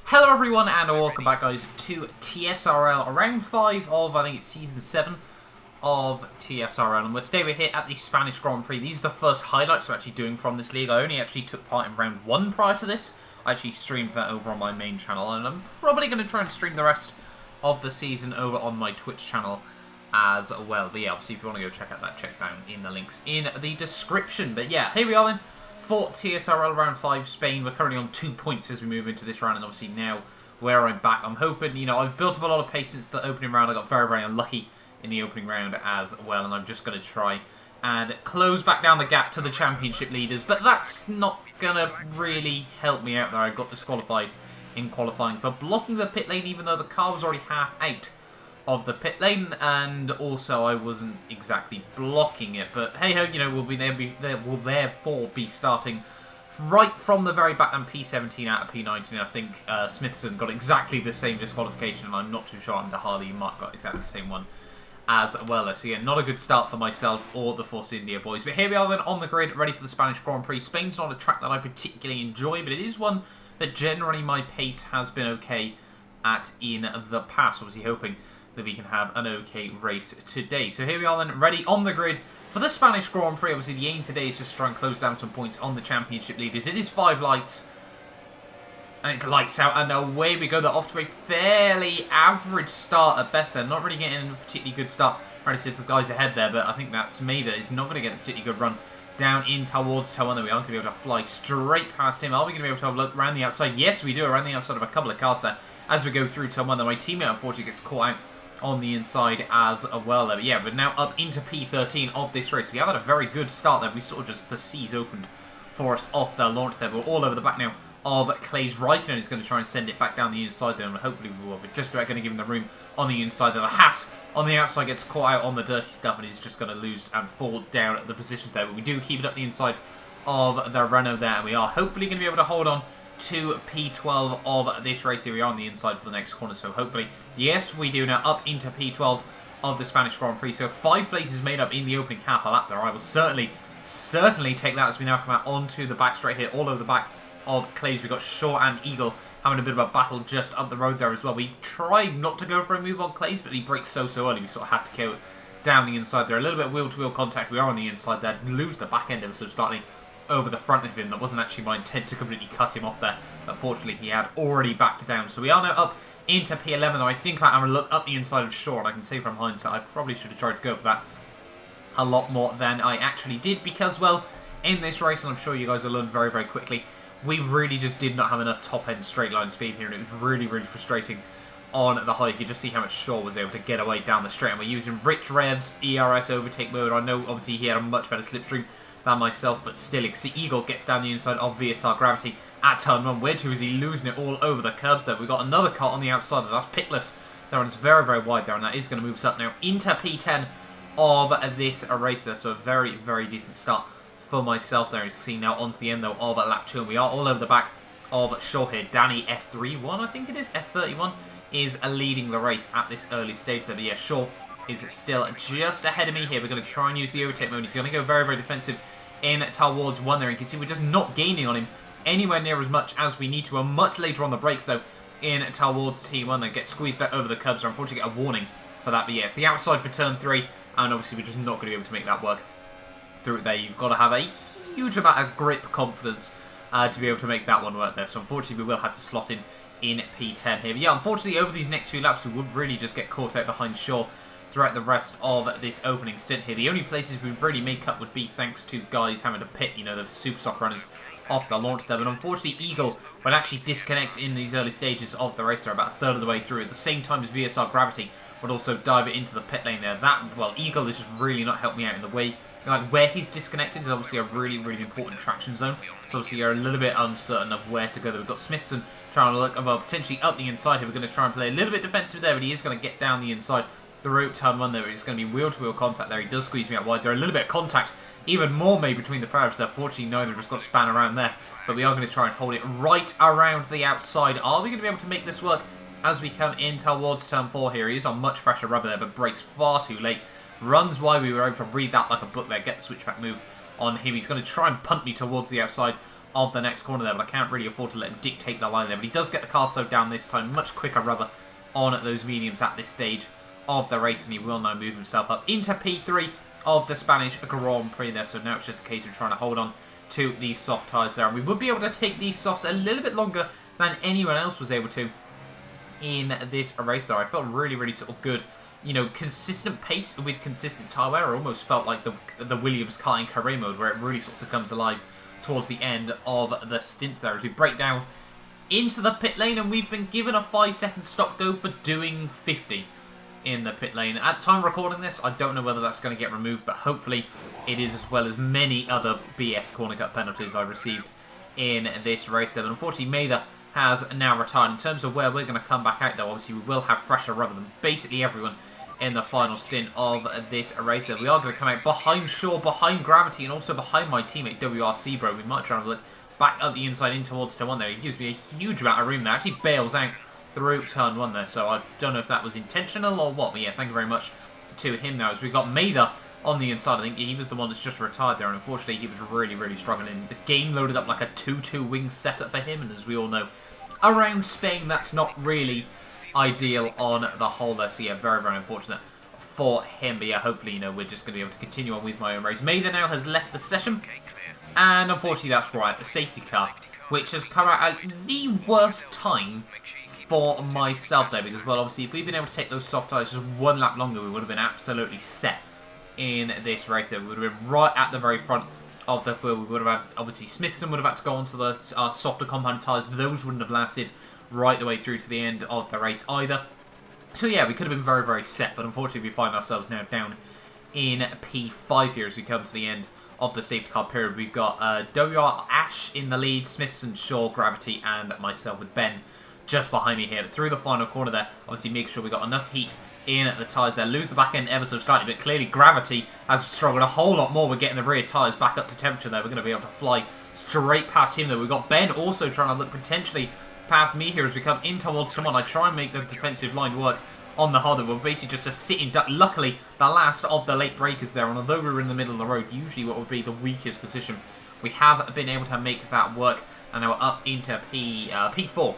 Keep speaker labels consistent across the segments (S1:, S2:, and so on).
S1: Hello everyone and welcome back guys to TSRL, round 5 of, I think it's season 7 of TSRL, and today we're here at the Spanish Grand Prix. These are the first highlights we're actually doing from this league. I only actually took part in round 1 prior to this. I actually streamed that over on my main channel, and I'm probably going to try and stream the rest of the season over on my Twitch channel as well. But yeah, obviously if you want to go check out that, check down in the links in the description. But yeah, here we are then. For TSRL round 5 Spain. We're currently on 2 points as we move into this round, and obviously now where I'm back, I'm hoping, you know, I've built up a lot of pace since the opening round. I got very, very unlucky in the opening round as well, and I'm just going to try and close back down the gap to the championship leaders, but that's not going to really help me out there. I got disqualified in qualifying for blocking the pit lane, even though the car was already half out of the pit lane, and also I wasn't exactly blocking it. But hey ho, you know, we'll therefore be starting right from the very back on P17 out of P19. I think Smithson got exactly the same disqualification, and I'm not too sure under Harley Mark got exactly the same one as well. So yeah, not a good start for myself or the Force India boys. But here we are then on the grid, ready for the Spanish Grand Prix. Spain's not a track that I particularly enjoy, but it is one that generally my pace has been okay at in the past. Obviously hoping that we can have an okay race today. So here we are then, ready on the grid for the Spanish Grand Prix. Obviously the aim today is just to try and close down some points on the championship leaders. It is 5 lights, and it's lights out, and away we go. They're off to a fairly average start at best. They're not really getting a particularly good start relative to the guys ahead there, but I think that's me that is not going to get a particularly good run down in towards Toe 1. There we are, going to be able to fly straight past him. Are we going to be able to have a look around the outside? Yes, we do, around the outside of a couple of cars there as we go through Toe 1. Then my teammate unfortunately gets caught out on the inside as well there. But yeah, we're now up into P13 of this race. We have had a very good start there. We sort of just, the seas opened for us off the launch there. We're all over the back now of Clay's Raikkonen. Is going to try and send it back down the inside there, and hopefully we will. But just about going to give him the room on the inside there. The Haas on the outside gets caught out on the dirty stuff, and he's just going to lose and fall down at the positions there. But we do keep it up the inside of the Renault there, and we are hopefully going to be able to hold on to P12 of this race. Here we are on the inside for the next corner, so hopefully, yes, we do now up into P12 of the Spanish Grand Prix. So 5 places made up in the opening half a lap there. I will certainly take that as we now come out onto the back straight here, all over the back of Clay's. We've got Shaw and Eagle having a bit of a battle just up the road there as well. We tried not to go for a move on Clay's, but he breaks so early, we sort of had to kill it down the inside there. A little bit of wheel-to-wheel contact. We are on the inside there. Lose the back end of us, so slightly over the front of him. That wasn't actually my intent to completely cut him off there. Unfortunately, he had already backed down. So we are now up into P11, though I think I'm going to look up the inside of Shaw, and I can say from hindsight, I probably should have tried to go for that a lot more than I actually did, because, well, in this race, and I'm sure you guys will learn very, very quickly, we really just did not have enough top-end straight line speed here, and it was really, really frustrating on the high. You could just see how much Shaw was able to get away down the straight, and we're using Rich Rev's ERS overtake mode. I know, obviously, he had a much better slipstream than myself, but still, you can see Eagle gets down the inside of VSR Gravity at turn 1. Where to is he losing it all over the curbs there? We've got another car on the outside there. That's pitless. That one's very, very wide there, and that is going to move us up now into P10 of this race there. So a very, very decent start for myself there. You see now onto the end, though, of lap 2, and we are all over the back of Shaw here. Danny F31, I think it is, F31, is leading the race at this early stage there. But yeah, Shaw is still just ahead of me here. We're going to try and use the overtake mode. He's going to go very, very defensive in towards 1 there. You can see we're just not gaining on him anywhere near as much as we need to. And much later on the brakes, though, in towards T1. They get squeezed out over the curbs. So unfortunately get a warning for that. But yeah, it's the outside for turn 3. And obviously we're just not going to be able to make that work through it there. You've got to have a huge amount of grip confidence to be able to make that one work there. So unfortunately we will have to slot in P10 here. But yeah, unfortunately over these next few laps we would really just get caught out behind Shaw throughout the rest of this opening stint here. The only places we've really made cut would be thanks to guys having to pit, you know, the super soft runners off the launch there. But unfortunately, Eagle would actually disconnect in these early stages of the race. They're about a third of the way through. At the same time as VSR Gravity would also dive it into the pit lane there. That, well, Eagle is just really not helping me out in the way. Like, where he's disconnected is obviously a really, really important traction zone. So obviously you're a little bit uncertain of where to go there. We've got Smithson trying to look, well, potentially up the inside here. We're going to try and play a little bit defensive there, but he is going to get down the inside. The route turn 1 there is going to be wheel-to-wheel contact there. He does squeeze me out wide. There are a little bit of contact, even more made between the pair of us there. Fortunately, neither of us got span around there, but we are going to try and hold it right around the outside. Are we going to be able to make this work as we come in towards turn 4 here? He is on much fresher rubber there, but brakes far too late. Runs wide. We were able to read that like a book there. Get the switchback move on him. He's going to try and punt me towards the outside of the next corner there, but I can't really afford to let him dictate the line there. But he does get the car slowed down this time. Much quicker rubber on those mediums at this stage of the race, and he will now move himself up into P3 of the Spanish Grand Prix there. So now it's just a case of trying to hold on to these soft tyres there. And we would be able to take these softs a little bit longer than anyone else was able to in this race there. I felt really, really sort of good. You know, consistent pace with consistent tyre wear. It almost felt like the Williams car in career mode, where it really sort of comes alive towards the end of the stints there as we break down into the pit lane, and we've been given a 5-second stop go for doing 50 in the pit lane. At the time of recording this, I don't know whether that's going to get removed, but hopefully it is, as well as many other BS corner cut penalties I received in this race there. But unfortunately, Mather has now retired. In terms of where we're going to come back out, though, obviously we will have fresher rubber than basically everyone in the final stint of this race there. We are going to come out behind Shaw, behind Gravity, and also behind my teammate WRC Bro. We might try and look back up the inside in towards turn 1 there. He gives me a huge amount of room there. Actually bails out through turn 1 there, so I don't know if that was intentional or what, but yeah, thank you very much to him now, as we've got Mather on the inside. I think he was the one that's just retired there, and unfortunately he was really, really struggling. The game loaded up like a 2-2 wing setup for him, and as we all know, around Spain, that's not really ideal on the whole there. So yeah, very, very unfortunate for him. But yeah, hopefully, you know, we're just going to be able to continue on with my own race. Mather now has left the session, and unfortunately that's right, the safety car, which has come out at the worst time for myself there, because, well, obviously if we'd been able to take those soft tyres just one lap longer, we would have been absolutely set in this race there. We would have been right at the very front of the field. We would have had, obviously Smithson would have had to go onto the softer compound tyres. Those wouldn't have lasted right the way through to the end of the race either. So yeah, we could have been very, very set, but unfortunately we find ourselves now down in P5 here as we come to the end of the safety car period. We've got WR Ash in the lead, Smithson, Shaw, Gravity, and myself with Ben just behind me here. But through the final corner there, obviously make sure we got enough heat in the tyres there. Lose the back end ever so slightly, but clearly Gravity has struggled a whole lot more with getting the rear tyres back up to temperature there. We're going to be able to fly straight past him though. We've got Ben also trying to look potentially past me here as we come in towards turn 1. I try and make the defensive line work on the harder. We're basically just a sitting duck. Luckily, the last of the late breakers there, and although we were in the middle of the road, usually what would be the weakest position, we have been able to make that work, and now we're up into P4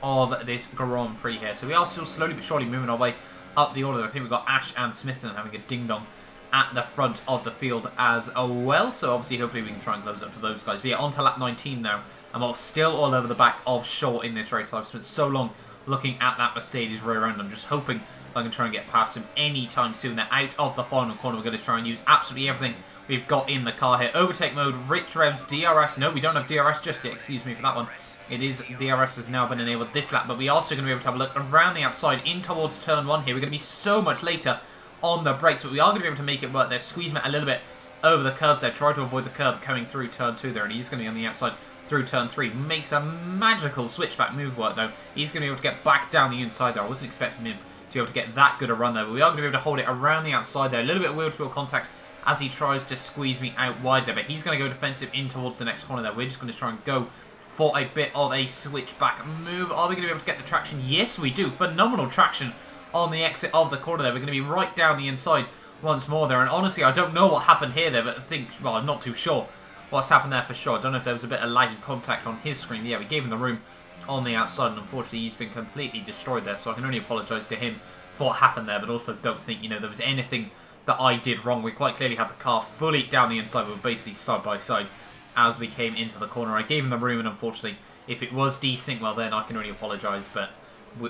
S1: of this Grand Prix here. So we are still slowly but surely moving our way up the order. I think we've got Ash and Smithson having a ding-dong at the front of the field as well. So obviously, hopefully we can try and close up to those guys. But yeah, on to lap 19 now. And we're still all over the back of Shaw in this race. I've spent so long looking at that Mercedes rear end. I'm just hoping I can try and get past him anytime soon. They're out of the final corner. We're going to try and use absolutely everything we've got in the car here. Overtake mode, Rich Revs, DRS. No, we don't have DRS just yet. Excuse me for that one. It is, DRS has now been enabled this lap, but we're also going to be able to have a look around the outside in towards turn 1 here. We're going to be so much later on the brakes, but we are going to be able to make it work there. Squeeze him a little bit over the curbs there. Try to avoid the curb coming through turn 2 there, and he's going to be on the outside through turn 3. Makes a magical switchback move work though. He's going to be able to get back down the inside there. I wasn't expecting him to be able to get that good a run there, but we are going to be able to hold it around the outside there. A little bit of wheel-to-wheel contact as he tries to squeeze me out wide there, but he's going to go defensive in towards the next corner there. We're just going to try and go for a bit of a switchback move. Are we going to be able to get the traction? Yes, we do. Phenomenal traction on the exit of the corner there. We're going to be right down the inside once more there, and honestly, I don't know what happened here there, but I think, well, I'm not too sure what's happened there for sure. I don't know if there was a bit of laggy contact on his screen. Yeah, we gave him the room on the outside, and unfortunately he's been completely destroyed there, so I can only apologise to him for what happened there, but also don't think, you know, there was anything that I did wrong. We quite clearly had the car fully down the inside. We were basically side by side as we came into the corner. I gave him the room, and unfortunately, if it was desync, well then I can only apologise, but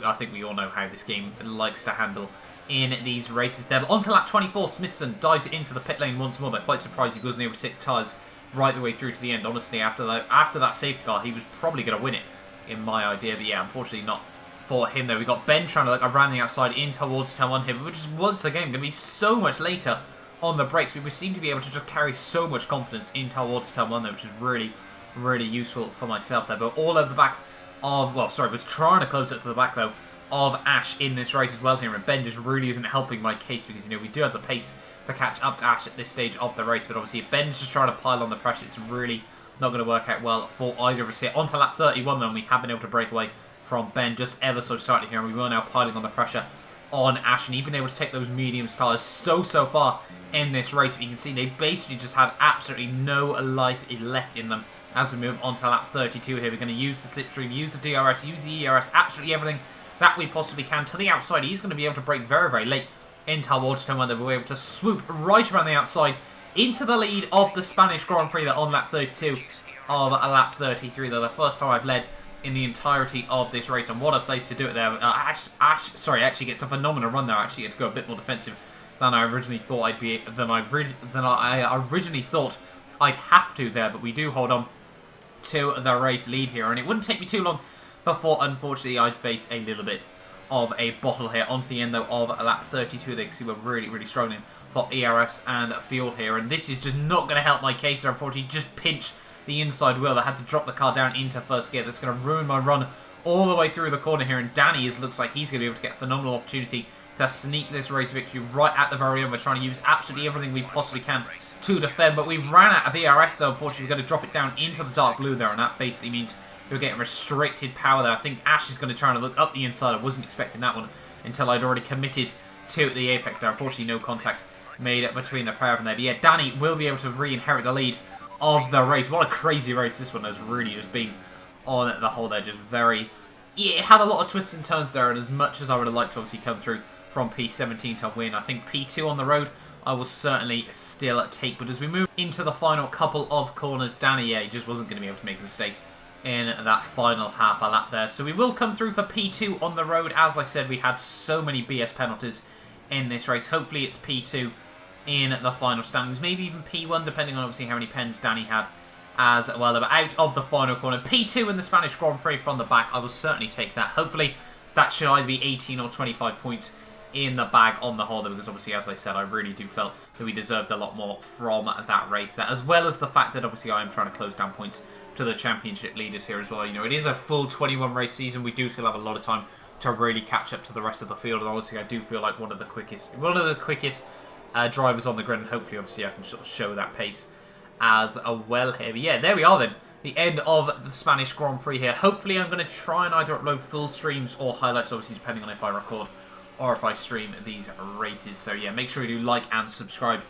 S1: I think we all know how this game likes to handle in these races there. But on to lap 24, Smithson dives into the pit lane once more. They're quite surprised he wasn't able to take the tyres right the way through to the end. Honestly, after that safety car, he was probably going to win it, in my idea. But yeah, unfortunately not for him there. We've got Ben trying to look around the outside in towards turn 1 here, which is once again going to be so much later on the brakes. We seem to be able to just carry so much confidence in towards turn 1 there, which is really, really useful for myself there. But all over the back of, well, sorry, was trying to close it to the back though of Ash in this race as well here, and Ben just really isn't helping my case, because, you know, we do have the pace to catch up to Ash at this stage of the race, but obviously if Ben's just trying to pile on the pressure, it's really not going to work out well for either of us here. On to lap 31 then, we have been able to break away from Ben just ever so slightly here, and we were now piling on the pressure on Ash, and he's been able to take those medium tyres so far in this race. But you can see they basically just had absolutely no life left in them. As we move on to lap 32 here, we're going to use the slipstream, use the DRS, use the ERS, absolutely everything that we possibly can to the outside. He's going to be able to brake very late into our water turn, where they'll be able to swoop right around the outside into the lead of the Spanish Grand Prix there on lap 32 of lap 33. They're the first time I've led in the entirety of this race, and what a place to do it there. Ash actually gets a phenomenal run there. Actually gets to go a bit more defensive than I originally thought I'd be, than I originally thought I'd have to there, but we do hold on to the race lead here, and it wouldn't take me too long before, unfortunately, I'd face a little bit of a bottle here. Onto the end, though, of lap 32. They can see we're really struggling for ERS and fuel here, and this is just not going to help my case. Unfortunately, just pinch the inside wheel. I had to drop the car down into first gear. That's going to ruin my run all the way through the corner here, and Danny looks like he's going to be able to get a phenomenal opportunity to sneak this race victory right at the very end. We're trying to use absolutely everything we possibly can to defend, but we've ran out of ERS though. Unfortunately, we're going to drop it down into the dark blue there, and that basically means we're getting restricted power there. I think Ash is going to try and look up the inside. I wasn't expecting that one until I'd already committed to the apex there. Unfortunately, no contact made between the pair of them there. But yeah, Danny will be able to re-inherit the lead of the race. What a crazy race this one has really just been on the whole there. Just very... yeah, it had a lot of twists and turns there, and as much as I would have liked to obviously come through from P17 to win, I think P2 on the road I will certainly still take. But as we move into the final couple of corners, Danny, yeah, he just wasn't going to be able to make a mistake in that final half a lap there. So we will come through for P2 on the road. As I said, we had so many BS penalties in this race. Hopefully it's P2 in the final standings. Maybe even P1, depending on obviously how many pens Danny had as well. But out of the final corner, P2 in the Spanish Grand Prix from the back. I will certainly take that. Hopefully that should either be 18 or 25 points in the bag on the whole, because obviously, as I said, I really do felt that we deserved a lot more from that race there, as well as the fact that obviously I am trying to close down points to the championship leaders here as well. You know, it is a full 21 race season. We do still have a lot of time to really catch up to the rest of the field, and honestly, I do feel like one of the quickest drivers on the grid, and hopefully, obviously, I can sort of show that pace as well here. But yeah, there we are then. The end of the Spanish Grand Prix here. Hopefully, I'm going to try and either upload full streams or highlights, obviously, depending on if I record or if I stream these races. So yeah, make sure you do like and subscribe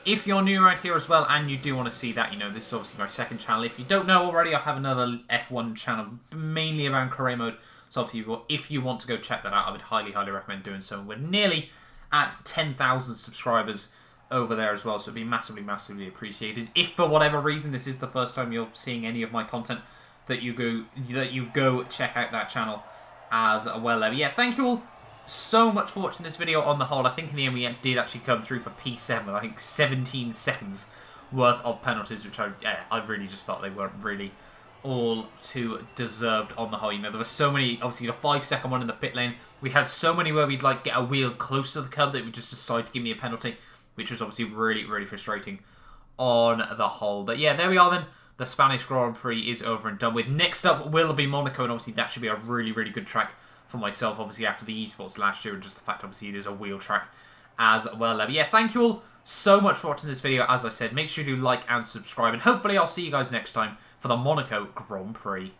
S1: if you're new around here as well, and you do want to see that. You know, this is obviously my second channel. If you don't know already, I have another F1 channel, mainly around career mode. So if you want to go check that out, I would highly recommend doing so. We're nearly at 10,000 subscribers over there as well, so it'd be massively appreciated. If for whatever reason this is the first time you're seeing any of my content, that you go check out that channel as well. But yeah, thank you all so much for watching this video on the whole. I think in the end we did actually come through for P7 with, I think, 17 seconds worth of penalties, which I really just felt they weren't really all too deserved on the whole. You know, there were so many, obviously the 5-second one in the pit lane, we had so many where we'd like get a wheel close to the curb that we just decide to give me a penalty, which was obviously really frustrating on the whole. But yeah, there we are then. The Spanish Grand Prix is over and done with. Next up will be Monaco, and obviously that should be a really good track for myself, obviously, after the esports last year, and just the fact, obviously, it is a wheel track as well. But yeah, thank you all so much for watching this video. As I said, make sure you do like and subscribe, and hopefully I'll see you guys next time for the Monaco Grand Prix.